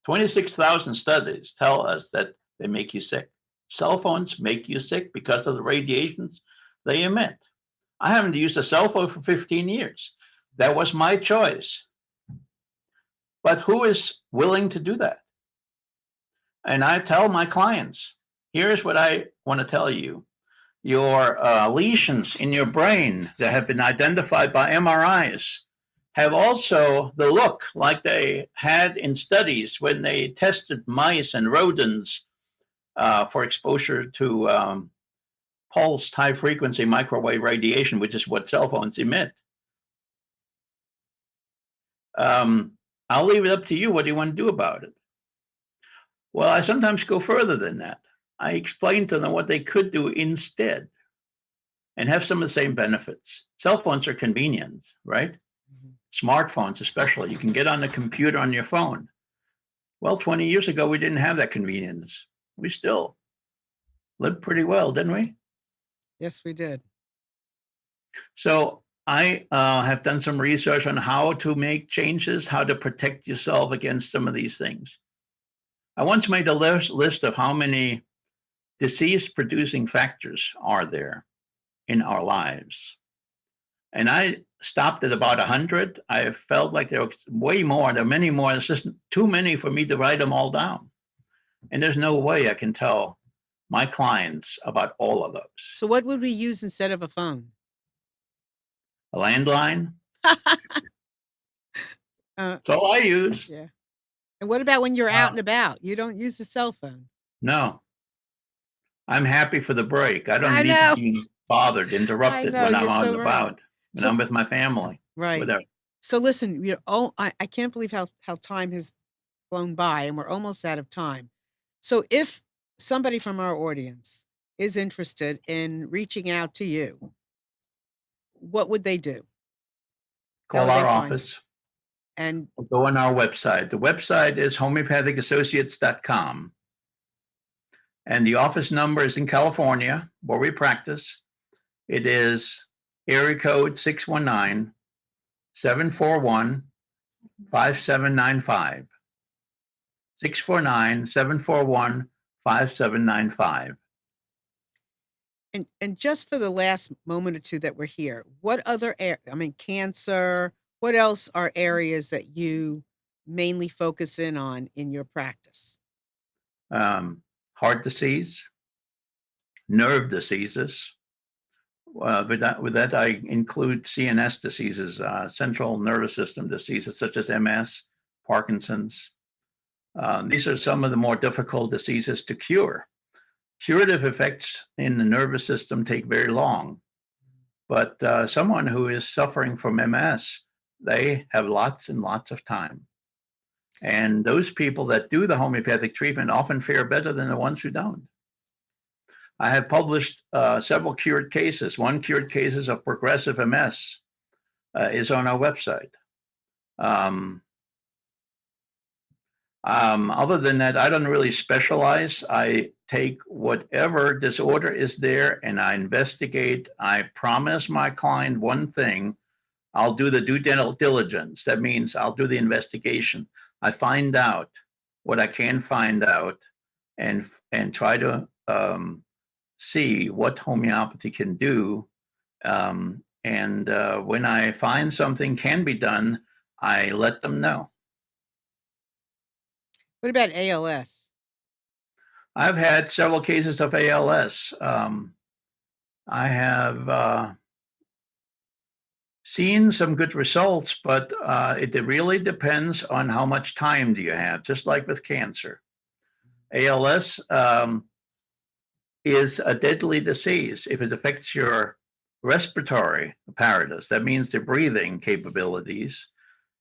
26,000 studies tell us that they make you sick. Cell phones make you sick because of the radiations they emit. I haven't used a cell phone for 15 years, That was my choice. But who is willing to do that? And I tell my clients, here's what I want to tell you. Your lesions in your brain that have been identified by MRIs have also the look like they had in studies when they tested mice and rodents for exposure to pulsed high frequency microwave radiation, which is what cell phones emit. I'll leave it up to you. What do you want to do about it? Well, I sometimes go further than that. I explain to them what they could do instead and have some of the same benefits. Cell phones are convenient, right? Mm-hmm. Smartphones, especially. You can get on the computer on your phone. Well, 20 years ago, we didn't have that convenience. We still lived pretty well, didn't we? Yes, we did. So I have done some research on how to make changes, how to protect yourself against some of these things. I once made a list of how many disease-producing factors are there in our lives. And I stopped at about 100. I felt like there was way more. There are many more. It's just too many for me to write them all down. And there's no way I can tell my clients about all of those. So what would we use instead of a phone? A landline. That's all I use. Yeah. And what about when you're out and about? You don't use the cell phone? No. I'm happy for the break. I don't need know. to be bothered, interrupted when I'm out and about. When I'm with my family. Right. Whatever. So listen, I can't believe how time has flown by, and we're almost out of time. So if somebody from our audience is interested in reaching out to you, what would they do? Call our office and go on our website. The website is homeopathicassociates.com. And the office number is in California, where we practice. It is area code 619-741-5795. 649-741-5795. And just for the last moment or two that we're here, what other cancer, what else are areas that you mainly focus in on in your practice? Heart disease, nerve diseases. With that, I include CNS diseases, central nervous system diseases such as MS, Parkinson's. These are some of the more difficult diseases to cure. Curative effects in the nervous system take very long, but someone who is suffering from MS, they have lots and lots of time. And those people that do the homeopathic treatment often fare better than the ones who don't. I have published several cured cases. One cured cases of progressive MS is on our website. Other than that, I don't really specialize. I take whatever disorder is there and I investigate. I promise my client one thing. I'll do the due diligence. That means I'll do the investigation. I find out what I can find out and try to see what homeopathy can do. When I find something can be done, I let them know. What about ALS? I've had several cases of ALS. I have seen some good results, but it really depends on how much time do you have, just like with cancer. ALS is a deadly disease. If it affects your respiratory apparatus, that means the breathing capabilities.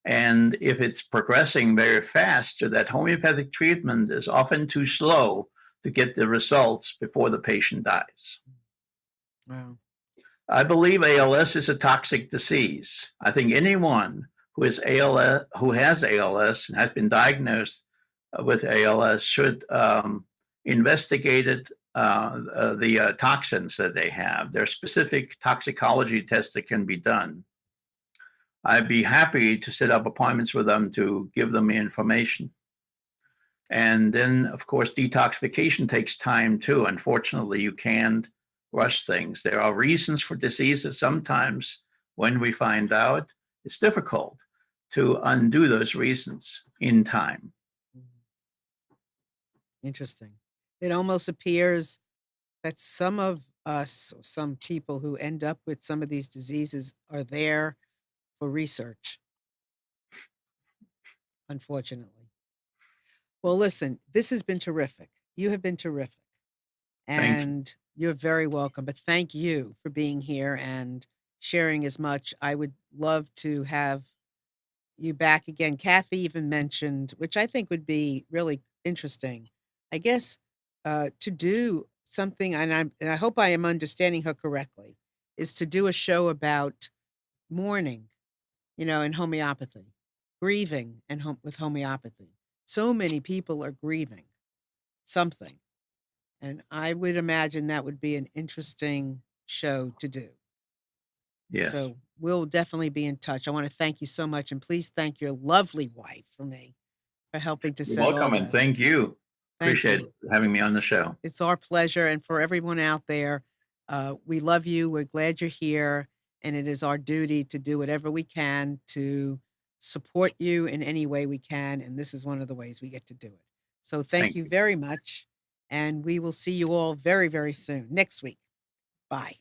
And if it's progressing very fast, so that homeopathic treatment is often too slow to get the results before the patient dies. Wow. I believe ALS is a toxic disease. I think anyone who has ALS and has been diagnosed with ALS should investigate it, the toxins that they have. There are specific toxicology tests that can be done. I'd be happy to set up appointments with them to give them the information. And then, of course, detoxification takes time too. Unfortunately, you can't rush things. There are reasons for diseases. Sometimes when we find out, it's difficult to undo those reasons in time. Interesting. It almost appears that some of us, some people who end up with some of these diseases are there for research, unfortunately. Well, listen, this has been terrific. You have been terrific. Thank you. And you're very welcome. But thank you for being here and sharing as much. I would love to have you back again. Kathy even mentioned, which I think would be really interesting, I guess, to do something, and I hope I am understanding her correctly, is to do a show about mourning, in homeopathy, grieving and with homeopathy. So many people are grieving something. And I would imagine that would be an interesting show to do. Yes. So we'll definitely be in touch. I want to thank you so much. And please thank your lovely wife for me for helping to You're set all welcome, and this. thank you. Thank Appreciate you. having me on the show. It's our pleasure. And for everyone out there, we love you. We're glad you're here. And it is our duty to do whatever we can to support you in any way we can. And this is one of the ways we get to do it. So thank you very much. And we will see you all very, very soon next week. Bye.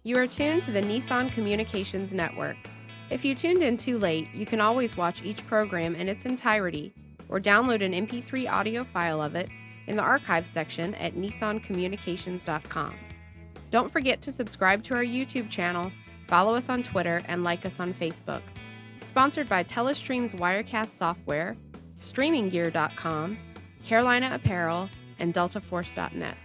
You are tuned to the Nissan Communications Network. If you tuned in too late, you can always watch each program in its entirety or download an MP3 audio file of it in the archives section at nissancommunications.com. Don't forget to subscribe to our YouTube channel, follow us on Twitter, and like us on Facebook. Sponsored by Telestream's Wirecast software, StreamingGear.com, Carolina Apparel, and DeltaForce.net.